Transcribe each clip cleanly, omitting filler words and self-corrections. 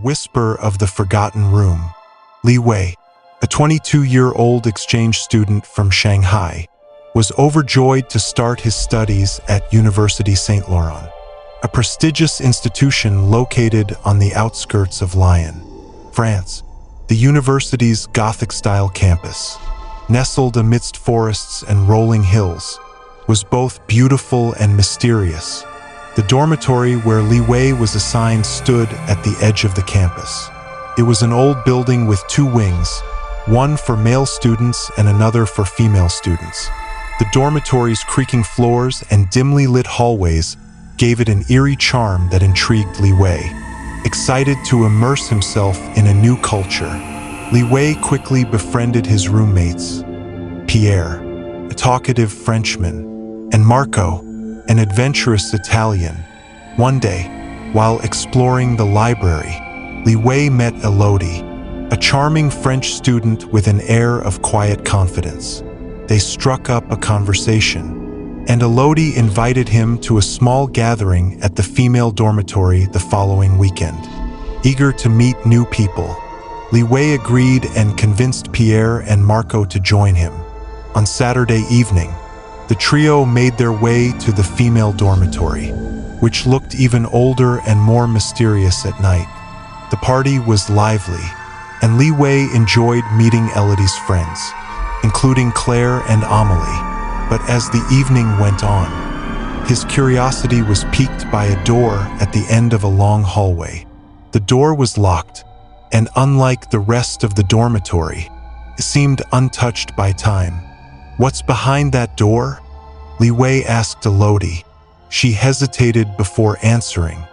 whisper of the forgotten room. Li Wei, a 22-year-old exchange student from Shanghai, was overjoyed to start his studies at University Saint Laurent, a prestigious institution located on the outskirts of Lyon, France. The university's Gothic-style campus, nestled amidst forests and rolling hills, was both beautiful and mysterious. The dormitory where Li Wei was assigned stood at the edge of the campus. It was an old building with two wings, one for male students and another for female students. The dormitory's creaking floors and dimly lit hallways gave it an eerie charm that intrigued Li Wei. Excited to immerse himself in a new culture, Li Wei quickly befriended his roommates, Pierre, a talkative Frenchman, and Marco, an adventurous Italian. One day, while exploring the library, Li Wei met Elodie, a charming French student with an air of quiet confidence. They struck up a conversation, and Elodie invited him to a small gathering at the female dormitory the following weekend. Eager to meet new people, Li Wei agreed and convinced Pierre and Marco to join him. On Saturday evening, the trio made their way to the female dormitory, which looked even older and more mysterious at night. The party was lively, and Li Wei enjoyed meeting Elodie's friends, including Claire and Amélie. But as the evening went on, his curiosity was piqued by a door at the end of a long hallway. The door was locked, and unlike the rest of the dormitory, it seemed untouched by time. "What's behind that door?" Li Wei asked Elodie. She hesitated before answering.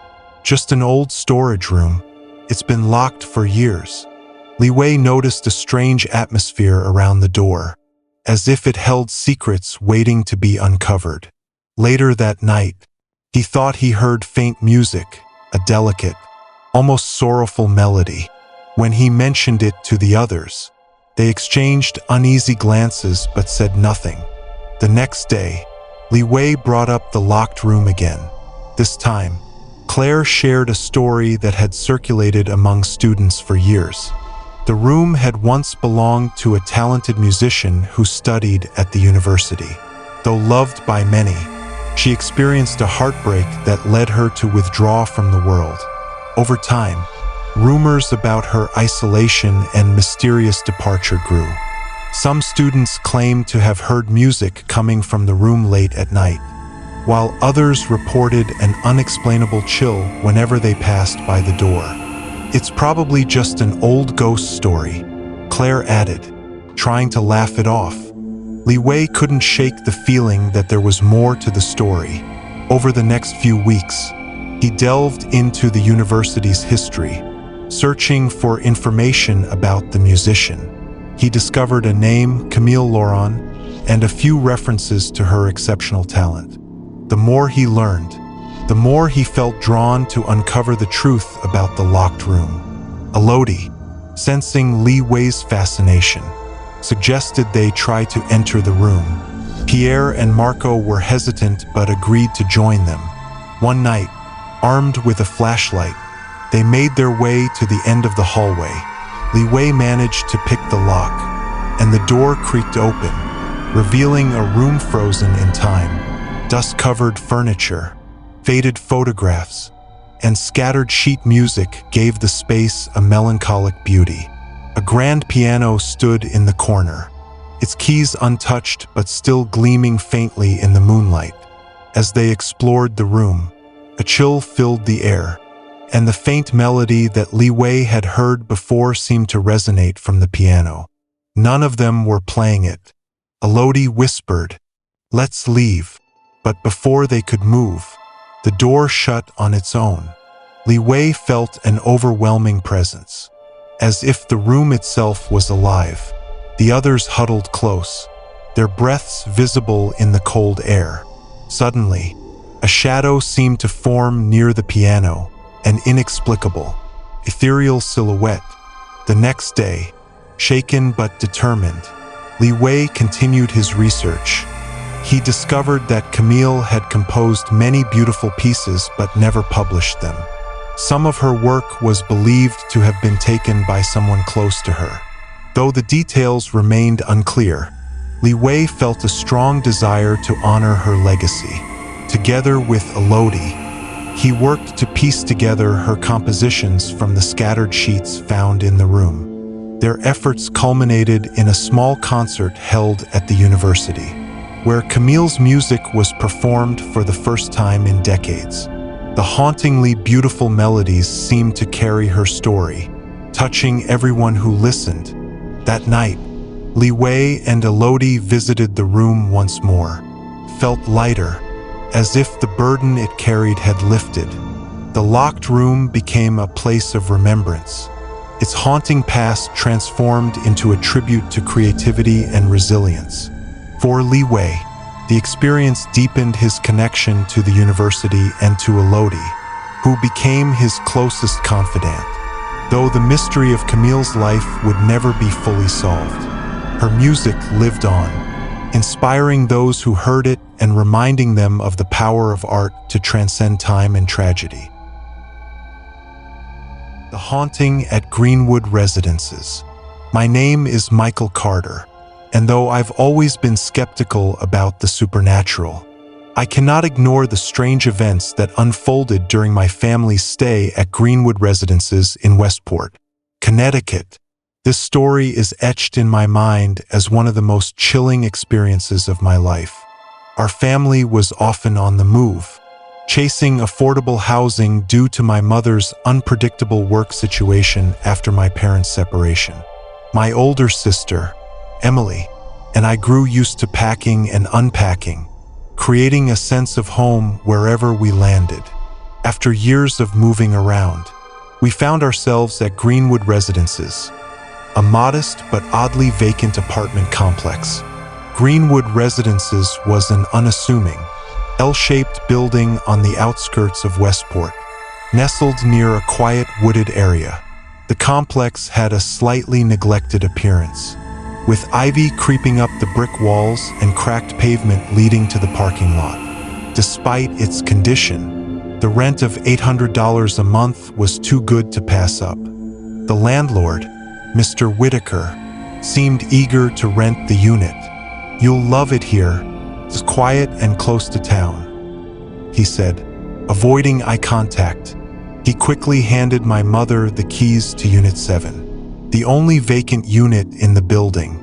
"Just an old storage room. It's been locked for years." Li Wei noticed a strange atmosphere around the door, as if it held secrets waiting to be uncovered. Later that night, he thought he heard faint music, a delicate, almost sorrowful melody. When he mentioned it to the others, they exchanged uneasy glances but said nothing. The next day, Li Wei brought up the locked room again. This time, Claire shared a story that had circulated among students for years. The room had once belonged to a talented musician who studied at the university. Though loved by many, she experienced a heartbreak that led her to withdraw from the world. Over time, rumors about her isolation and mysterious departure grew. Some students claimed to have heard music coming from the room late at night, while others reported an unexplainable chill whenever they passed by the door. "It's probably just an old ghost story," Claire added, trying to laugh it off. Li Wei couldn't shake the feeling that there was more to the story. Over the next few weeks, he delved into the university's history, searching for information about the musician. He discovered a name, Camille Laurent, and a few references to her exceptional talent. The more he learned, the more he felt drawn to uncover the truth about the locked room. Elodie, sensing Li Wei's fascination, suggested they try to enter the room. Pierre and Marco were hesitant but agreed to join them. One night, armed with a flashlight, they made their way to the end of the hallway. Li Wei managed to pick the lock, and the door creaked open, revealing a room frozen in time. Dust-covered furniture, faded photographs, and scattered sheet music gave the space a melancholic beauty. A grand piano stood in the corner, its keys untouched but still gleaming faintly in the moonlight. As they explored the room, a chill filled the air, and the faint melody that Li Wei had heard before seemed to resonate from the piano. None of them were playing it. Elodie whispered, "Let's leave." But before they could move, the door shut on its own. Li Wei felt an overwhelming presence, as if the room itself was alive. The others huddled close, their breaths visible in the cold air. Suddenly, a shadow seemed to form near the piano, an inexplicable, ethereal silhouette. The next day, shaken but determined, Li Wei continued his research. He discovered that Camille had composed many beautiful pieces but never published them. Some of her work was believed to have been taken by someone close to her. Though the details remained unclear, Li Wei felt a strong desire to honor her legacy. Together with Elodie, he worked to piece together her compositions from the scattered sheets found in the room. Their efforts culminated in a small concert held at the university, where Camille's music was performed for the first time in decades. The hauntingly beautiful melodies seemed to carry her story, touching everyone who listened. That night, Li Wei and Elodie visited the room once more, felt lighter, as if the burden it carried had lifted. The locked room became a place of remembrance, its haunting past transformed into a tribute to creativity and resilience. For Li Wei, the experience deepened his connection to the university and to Elodie, who became his closest confidant. Though the mystery of Camille's life would never be fully solved, her music lived on, inspiring those who heard it and reminding them of the power of art to transcend time and tragedy. The Haunting at Greenwood Residences. My name is Michael Carter, and though I've always been skeptical about the supernatural, I cannot ignore the strange events that unfolded during my family's stay at Greenwood Residences in Westport, Connecticut. This story is etched in my mind as one of the most chilling experiences of my life. Our family was often on the move, chasing affordable housing due to my mother's unpredictable work situation after my parents' separation. My older sister, Emily, and I grew used to packing and unpacking, creating a sense of home wherever we landed. After years of moving around, we found ourselves at Greenwood Residences, a modest but oddly vacant apartment complex. Greenwood Residences was an unassuming, L-shaped building on the outskirts of Westport, nestled near a quiet wooded area. The complex had a slightly neglected appearance, with ivy creeping up the brick walls and cracked pavement leading to the parking lot. Despite its condition, the rent of $800 a month was too good to pass up. The landlord, Mr. Whitaker, seemed eager to rent the unit. "You'll love it here. It's quiet and close to town," he said, avoiding eye contact. He quickly handed my mother the keys to Unit 7, the only vacant unit in the building.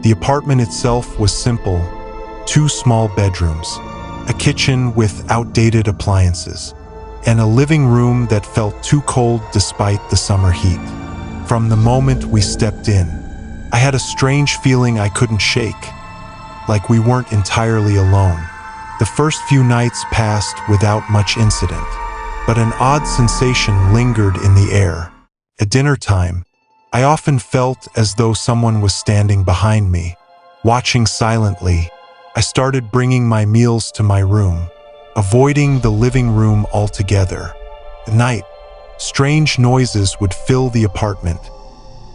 The apartment itself was simple: 2 small bedrooms, a kitchen with outdated appliances, and a living room that felt too cold despite the summer heat. From the moment we stepped in, I had a strange feeling I couldn't shake, like we weren't entirely alone. The first few nights passed without much incident, but an odd sensation lingered in the air. At dinner time, I often felt as though someone was standing behind me, watching silently. I started bringing my meals to my room, avoiding the living room altogether. At night, strange noises would fill the apartment,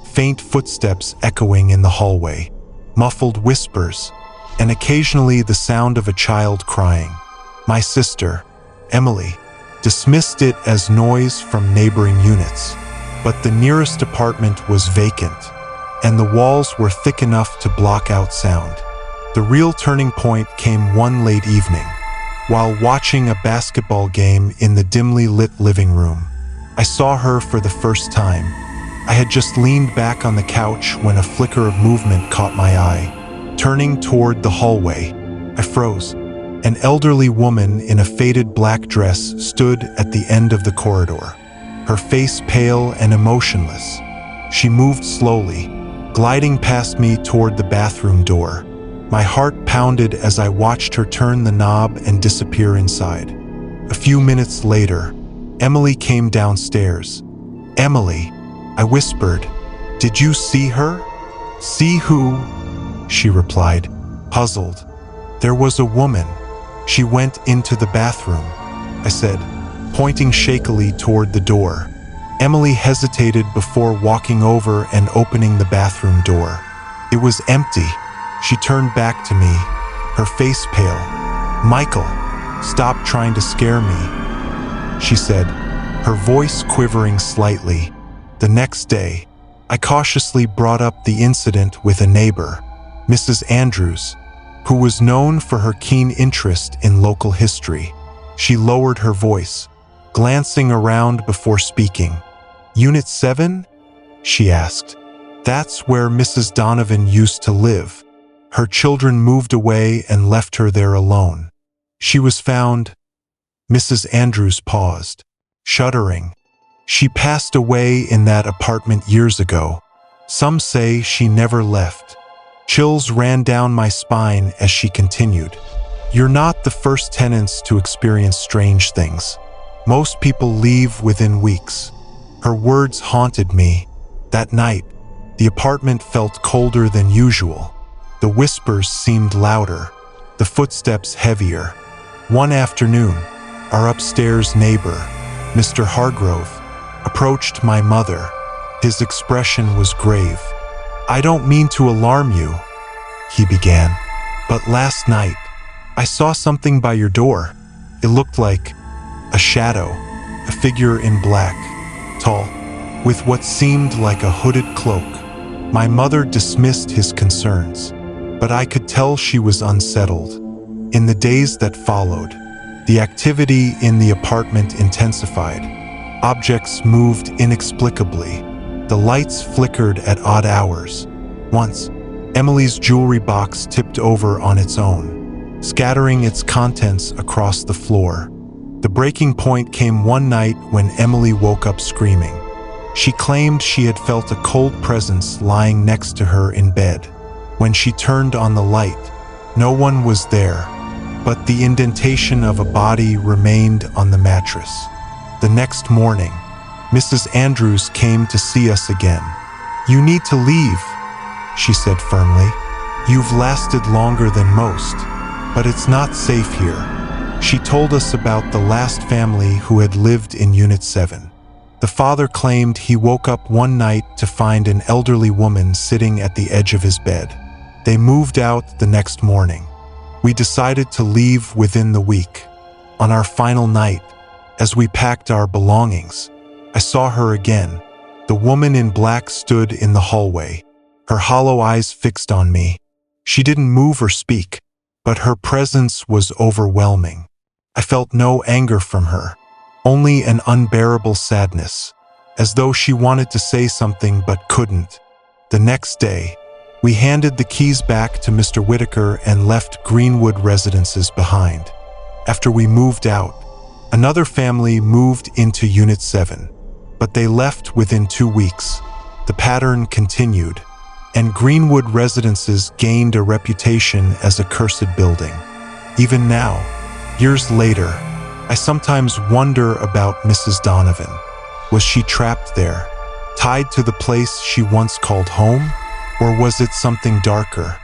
faint footsteps echoing in the hallway, muffled whispers, and occasionally the sound of a child crying. My sister, Emily, dismissed it as noise from neighboring units, but the nearest apartment was vacant, and the walls were thick enough to block out sound. The real turning point came one late evening, while watching a basketball game in the dimly lit living room. I saw her for the first time. I had just leaned back on the couch when a flicker of movement caught my eye. Turning toward the hallway, I froze. An elderly woman in a faded black dress stood at the end of the corridor, her face pale and emotionless. She moved slowly, gliding past me toward the bathroom door. My heart pounded as I watched her turn the knob and disappear inside. A few minutes later, Emily came downstairs. "Emily," I whispered, "did you see her?" "See who?" she replied, puzzled. "There was a woman. She went into the bathroom," I said, pointing shakily toward the door. Emily hesitated before walking over and opening the bathroom door. It was empty. She turned back to me, her face pale. "Michael, stop trying to scare me," she said, her voice quivering slightly. The next day, I cautiously brought up the incident with a neighbor, Mrs. Andrews, who was known for her keen interest in local history. She lowered her voice, glancing around before speaking. "Unit 7?" she asked. "That's where Mrs. Donovan used to live. Her children moved away and left her there alone. She was found—" Mrs. Andrews paused, shuddering. "She passed away in that apartment years ago. Some say she never left." Chills ran down my spine as she continued. "You're not the first tenants to experience strange things. Most people leave within weeks." Her words haunted me. That night, the apartment felt colder than usual. The whispers seemed louder, the footsteps heavier. One afternoon, our upstairs neighbor, Mr. Hargrove, approached my mother. His expression was grave. "I don't mean to alarm you," he began, "but last night, I saw something by your door. It looked like a shadow, a figure in black, tall, with what seemed like a hooded cloak." My mother dismissed his concerns, but I could tell she was unsettled. In the days that followed, the activity in the apartment intensified. Objects moved inexplicably. The lights flickered at odd hours. Once, Emily's jewelry box tipped over on its own, scattering its contents across the floor. The breaking point came one night when Emily woke up screaming. She claimed she had felt a cold presence lying next to her in bed. When she turned on the light, no one was there, but the indentation of a body remained on the mattress. The next morning, Mrs. Andrews came to see us again. "You need to leave," she said firmly. "You've lasted longer than most, but it's not safe here." She told us about the last family who had lived in Unit 7. The father claimed he woke up one night to find an elderly woman sitting at the edge of his bed. They moved out the next morning. We decided to leave within the week. On our final night, as we packed our belongings, I saw her again. The woman in black stood in the hallway, her hollow eyes fixed on me. She didn't move or speak, but her presence was overwhelming. I felt no anger from her, only an unbearable sadness, as though she wanted to say something but couldn't. The next day, we handed the keys back to Mr. Whitaker and left Greenwood Residences behind. After we moved out, another family moved into Unit 7, but they left within 2 weeks. The pattern continued, and Greenwood Residences gained a reputation as a cursed building. Even now, years later, I sometimes wonder about Mrs. Donovan. Was she trapped there, tied to the place she once called home? Or was it something darker,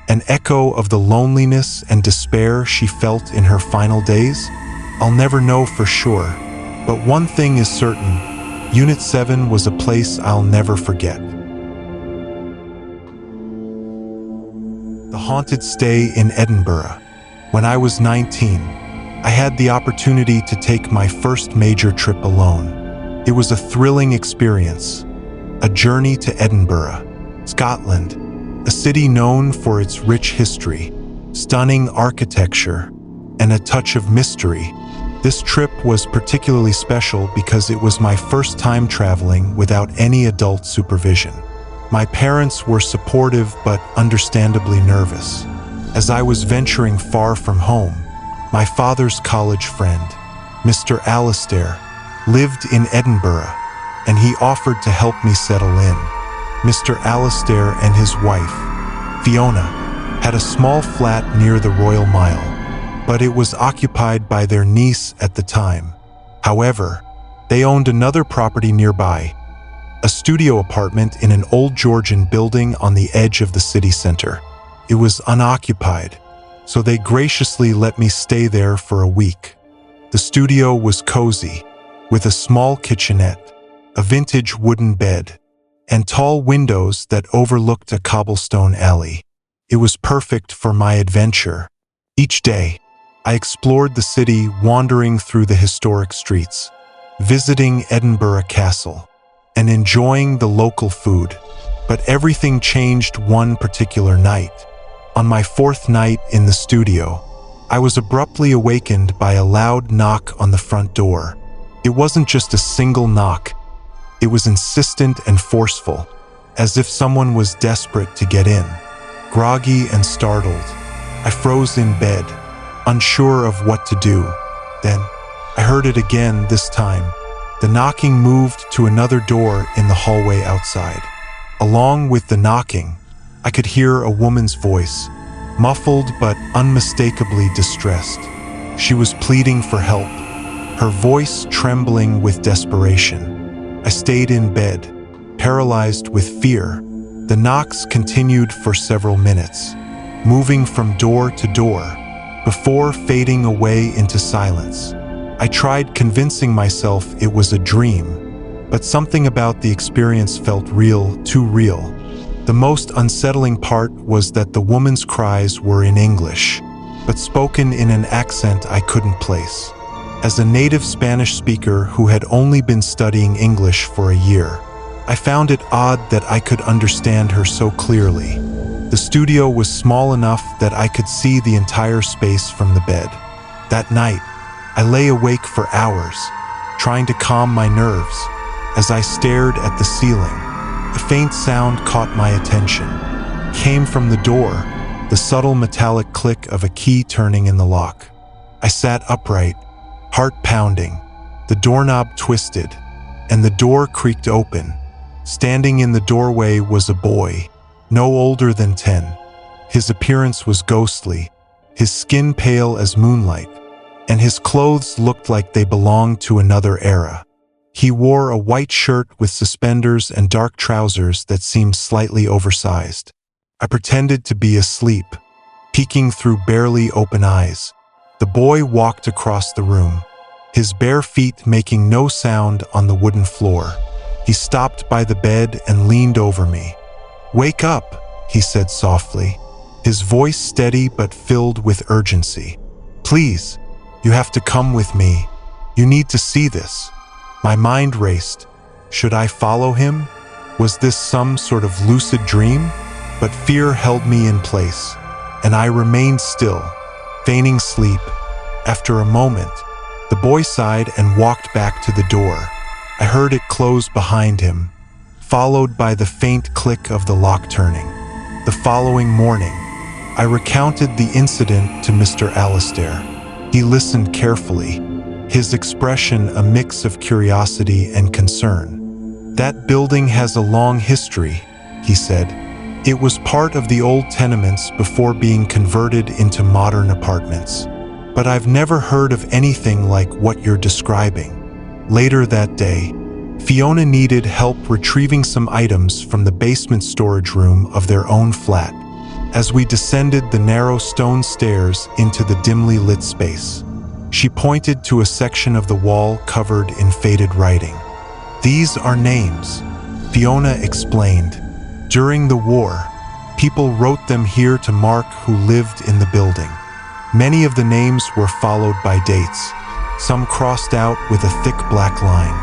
an echo of the loneliness and despair she felt in her final days? I'll never know for sure, but one thing is certain: Unit 7 was a place I'll never forget. The haunted stay in Edinburgh. When I was 19, I had the opportunity to take my first major trip alone. It was a thrilling experience, a journey to Edinburgh, Scotland, a city known for its rich history, stunning architecture, and a touch of mystery. This trip was particularly special because it was my first time traveling without any adult supervision. My parents were supportive but understandably nervous. As I was venturing far from home, my father's college friend, Mr. Alistair, lived in Edinburgh, and he offered to help me settle in. Mr. Alistair and his wife, Fiona, had a small flat near the Royal Mile, but it was occupied by their niece at the time. However, they owned another property nearby, a studio apartment in an old Georgian building on the edge of the city center. It was unoccupied, so they graciously let me stay there for a week. The studio was cozy, with a small kitchenette, a vintage wooden bed, and tall windows that overlooked a cobblestone alley. It was perfect for my adventure. Each day, I explored the city, wandering through the historic streets, visiting Edinburgh Castle, and enjoying the local food. But everything changed one particular night. On my fourth night in the studio, I was abruptly awakened by a loud knock on the front door. It wasn't just a single knock. It was insistent and forceful, as if someone was desperate to get in. Groggy and startled, I froze in bed, unsure of what to do. Then, I heard it again this time. The knocking moved to another door in the hallway outside. Along with the knocking, I could hear a woman's voice, muffled but unmistakably distressed. She was pleading for help, her voice trembling with desperation. I stayed in bed, paralyzed with fear. The knocks continued for several minutes, moving from door to door, before fading away into silence. I tried convincing myself it was a dream, but something about the experience felt real, too real. The most unsettling part was that the woman's cries were in English, but spoken in an accent I couldn't place. As a native Spanish speaker who had only been studying English for a year, I found it odd that I could understand her so clearly. The studio was small enough that I could see the entire space from the bed. That night, I lay awake for hours, trying to calm my nerves. As I stared at the ceiling, a faint sound caught my attention. It came from the door, the subtle metallic click of a key turning in the lock. I sat upright, heart pounding. The doorknob twisted, and the door creaked open. Standing in the doorway was a boy, no older than 10. His appearance was ghostly, his skin pale as moonlight, and his clothes looked like they belonged to another era. He wore a white shirt with suspenders and dark trousers that seemed slightly oversized. I pretended to be asleep, peeking through barely open eyes. The boy walked across the room, his bare feet making no sound on the wooden floor. He stopped by the bed and leaned over me. "Wake up," he said softly, his voice steady but filled with urgency. "Please, you have to come with me. You need to see this." My mind raced. Should I follow him? Was this some sort of lucid dream? But fear held me in place, and I remained still, feigning sleep. After a moment, the boy sighed and walked back to the door. I heard it close behind him, followed by the faint click of the lock turning. The following morning, I recounted the incident to Mr. Alistair. He listened carefully, his expression a mix of curiosity and concern. "That building has a long history," he said. "It was part of the old tenements before being converted into modern apartments. But I've never heard of anything like what you're describing." Later that day, Fiona needed help retrieving some items from the basement storage room of their own flat. As we descended the narrow stone stairs into the dimly lit space, she pointed to a section of the wall covered in faded writing. "These are names," Fiona explained. "During the war, people wrote them here to mark who lived in the building. Many of the names were followed by dates, some crossed out with a thick black line.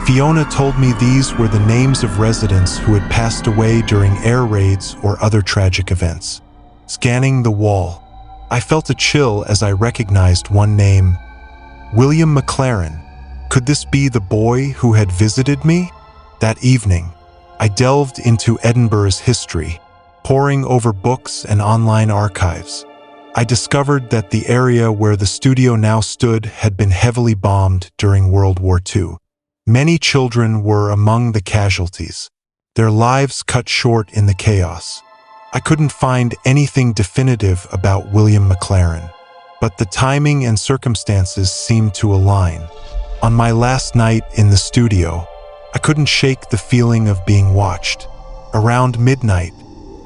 Fiona told me these were the names of residents who had passed away during air raids or other tragic events." Scanning the wall, I felt a chill as I recognized one name. William McLaren. Could this be the boy who had visited me? That evening, I delved into Edinburgh's history, poring over books and online archives. I discovered that the area where the studio now stood had been heavily bombed during World War II. Many children were among the casualties, their lives cut short in the chaos. I couldn't find anything definitive about William McLaren, but the timing and circumstances seemed to align. On my last night in the studio, I couldn't shake the feeling of being watched. Around midnight,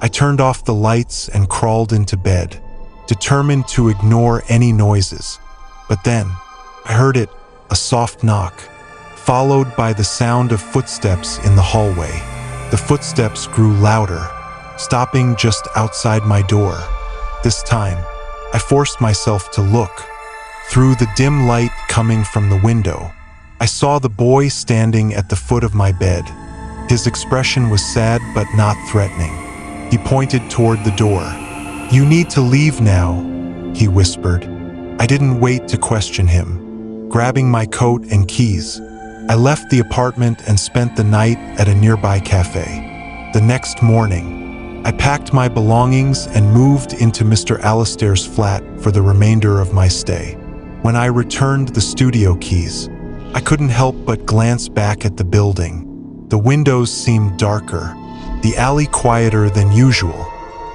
I turned off the lights and crawled into bed, determined to ignore any noises. But then, I heard it, a soft knock, followed by the sound of footsteps in the hallway. The footsteps grew louder, stopping just outside my door. This time, I forced myself to look. Through the dim light coming from the window, I saw the boy standing at the foot of my bed. His expression was sad but not threatening. He pointed toward the door. "You need to leave now," he whispered. I didn't wait to question him. Grabbing my coat and keys, I left the apartment and spent the night at a nearby cafe. The next morning, I packed my belongings and moved into Mr. Alistair's flat for the remainder of my stay. When I returned the studio keys, I couldn't help but glance back at the building. The windows seemed darker, the alley quieter than usual.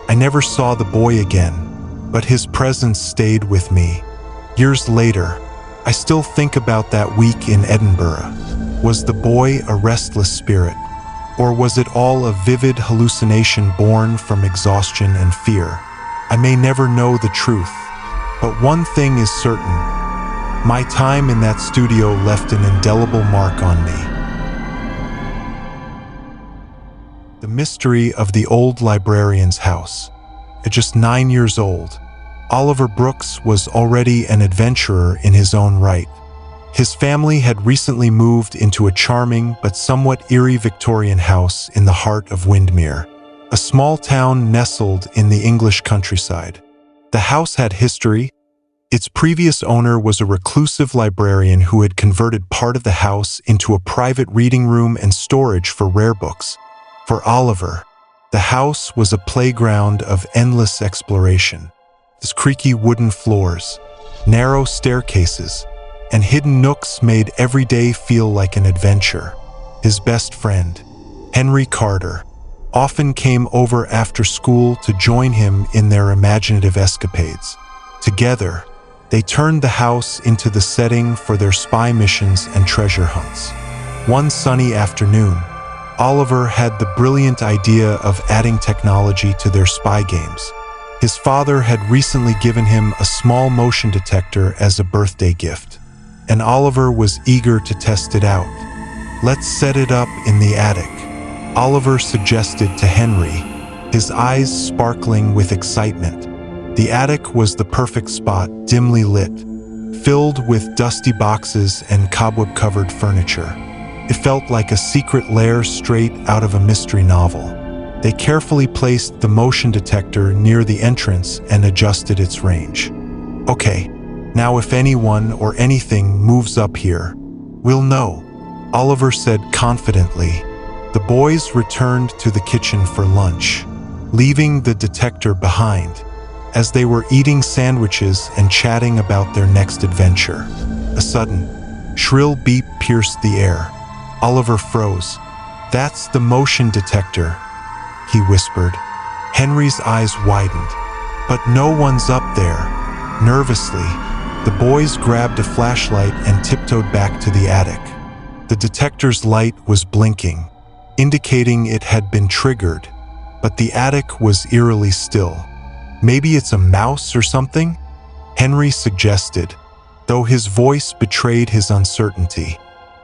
I never saw the boy again, but his presence stayed with me. Years later, I still think about that week in Edinburgh. Was the boy a restless spirit, or was it all a vivid hallucination born from exhaustion and fear? I may never know the truth, but one thing is certain. My time in that studio left an indelible mark on me. The mystery of the old librarian's house. At just 9 years old, Oliver Brooks was already an adventurer in his own right. His family had recently moved into a charming but somewhat eerie Victorian house in the heart of Windermere, a small town nestled in the English countryside. The house had history. Its previous owner was a reclusive librarian who had converted part of the house into a private reading room and storage for rare books. For Oliver, the house was a playground of endless exploration. Its creaky wooden floors, narrow staircases, and hidden nooks made every day feel like an adventure. His best friend, Henry Carter, often came over after school to join him in their imaginative escapades. Together, they turned the house into the setting for their spy missions and treasure hunts. One sunny afternoon, Oliver had the brilliant idea of adding technology to their spy games. His father had recently given him a small motion detector as a birthday gift, and Oliver was eager to test it out. "Let's set it up in the attic," Oliver suggested to Henry, his eyes sparkling with excitement. The attic was the perfect spot, dimly lit, filled with dusty boxes and cobweb-covered furniture. It felt like a secret lair straight out of a mystery novel. They carefully placed the motion detector near the entrance and adjusted its range. "Okay, now if anyone or anything moves up here, we'll know," Oliver said confidently. The boys returned to the kitchen for lunch, leaving the detector behind. As they were eating sandwiches and chatting about their next adventure, a sudden, shrill beep pierced the air. Oliver froze. "That's the motion detector," he whispered. Henry's eyes widened. "But no one's up there." Nervously, the boys grabbed a flashlight and tiptoed back to the attic. The detector's light was blinking, indicating it had been triggered, but the attic was eerily still. "Maybe it's a mouse or something?" Henry suggested, though his voice betrayed his uncertainty.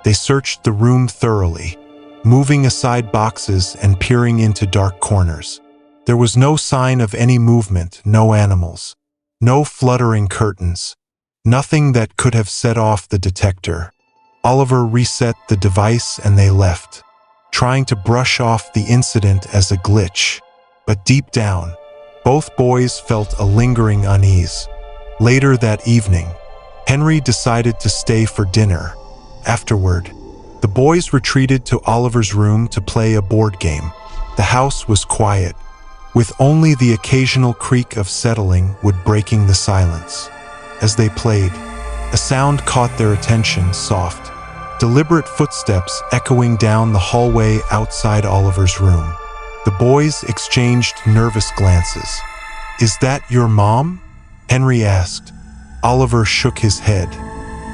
They searched the room thoroughly, moving aside boxes and peering into dark corners. There was no sign of any movement, no animals, no fluttering curtains, nothing that could have set off the detector. Oliver reset the device and they left, trying to brush off the incident as a glitch. But deep down, both boys felt a lingering unease. Later that evening, Henry decided to stay for dinner. Afterward, the boys retreated to Oliver's room to play a board game. The house was quiet, with only the occasional creak of settling wood breaking the silence. As they played, a sound caught their attention, soft, deliberate footsteps echoing down the hallway outside Oliver's room. The boys exchanged nervous glances. "Is that your mom?" Henry asked. Oliver shook his head.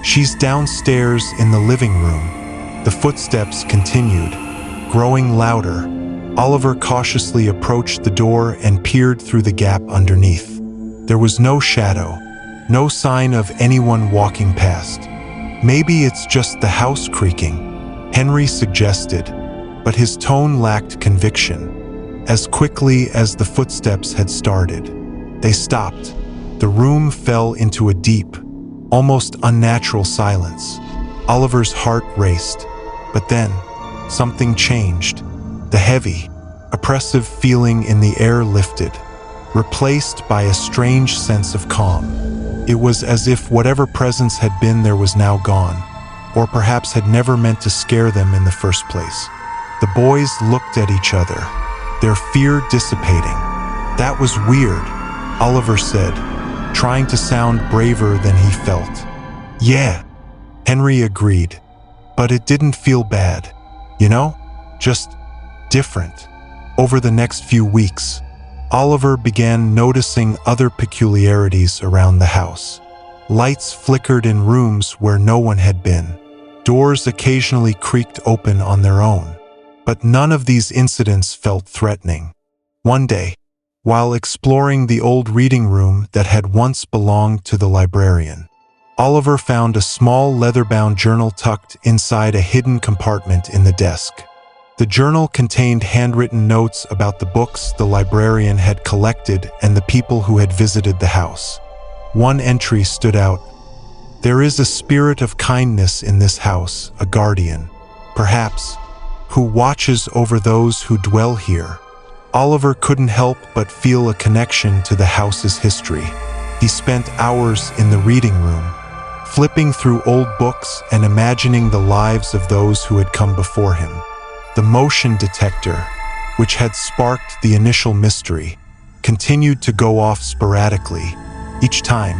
"She's downstairs in the living room." The footsteps continued, growing louder. Oliver cautiously approached the door and peered through the gap underneath. There was no shadow, no sign of anyone walking past. "Maybe it's just the house creaking," Henry suggested, but his tone lacked conviction. As quickly as the footsteps had started, they stopped. The room fell into a deep, almost unnatural silence. Oliver's heart raced, but then something changed. The heavy, oppressive feeling in the air lifted, replaced by a strange sense of calm. It was as if whatever presence had been there was now gone, or perhaps had never meant to scare them in the first place. The boys looked at each other, their fear dissipating. "That was weird," Oliver said, trying to sound braver than he felt. "Yeah," Henry agreed, "but it didn't feel bad. You know? Just different." Over the next few weeks, Oliver began noticing other peculiarities around the house. Lights flickered in rooms where no one had been. Doors occasionally creaked open on their own. But none of these incidents felt threatening. One day, while exploring the old reading room that had once belonged to the librarian, Oliver found a small leather-bound journal tucked inside a hidden compartment in the desk. The journal contained handwritten notes about the books the librarian had collected and the people who had visited the house. One entry stood out. "There is a spirit of kindness in this house, a guardian, perhaps, who watches over those who dwell here." Oliver couldn't help but feel a connection to the house's history. He spent hours in the reading room, flipping through old books and imagining the lives of those who had come before him. The motion detector, which had sparked the initial mystery, continued to go off sporadically. Each time,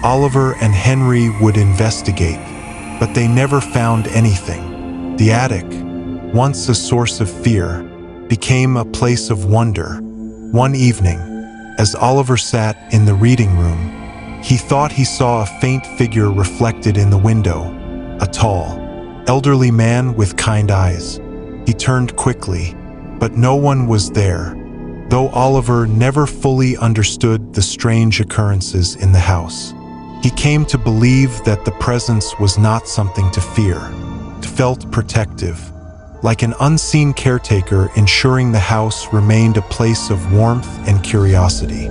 Oliver and Henry would investigate, but they never found anything. The attic, once a source of fear, became a place of wonder. One evening, as Oliver sat in the reading room, he thought he saw a faint figure reflected in the window, a tall, elderly man with kind eyes. He turned quickly, but no one was there, though Oliver never fully understood the strange occurrences in the house. He came to believe that the presence was not something to fear. It felt protective, like an unseen caretaker ensuring the house remained a place of warmth and curiosity.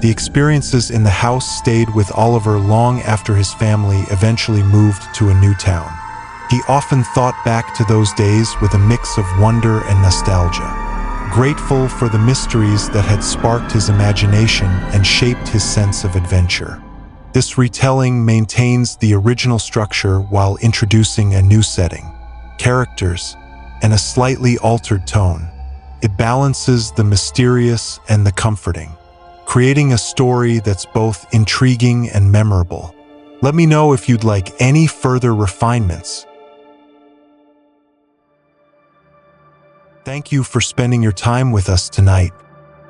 The experiences in the house stayed with Oliver long after his family eventually moved to a new town. He often thought back to those days with a mix of wonder and nostalgia, grateful for the mysteries that had sparked his imagination and shaped his sense of adventure. This retelling maintains the original structure while introducing a new setting, characters, and a slightly altered tone. It balances the mysterious and the comforting, creating a story that's both intriguing and memorable. Let me know if you'd like any further refinements. Thank you for spending your time with us tonight,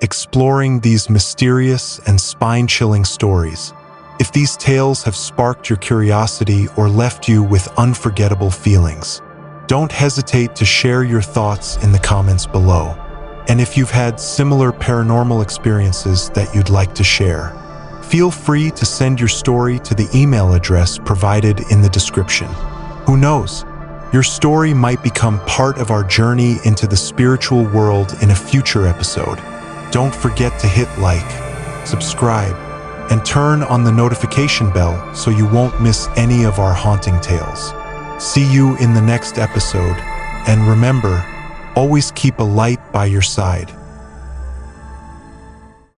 exploring these mysterious and spine-chilling stories. If these tales have sparked your curiosity or left you with unforgettable feelings, don't hesitate to share your thoughts in the comments below. And if you've had similar paranormal experiences that you'd like to share, feel free to send your story to the email address provided in the description. Who knows? Your story might become part of our journey into the spiritual world in a future episode. Don't forget to hit like, subscribe, and turn on the notification bell so you won't miss any of our haunting tales. See you in the next episode, and remember, always keep a light by your side.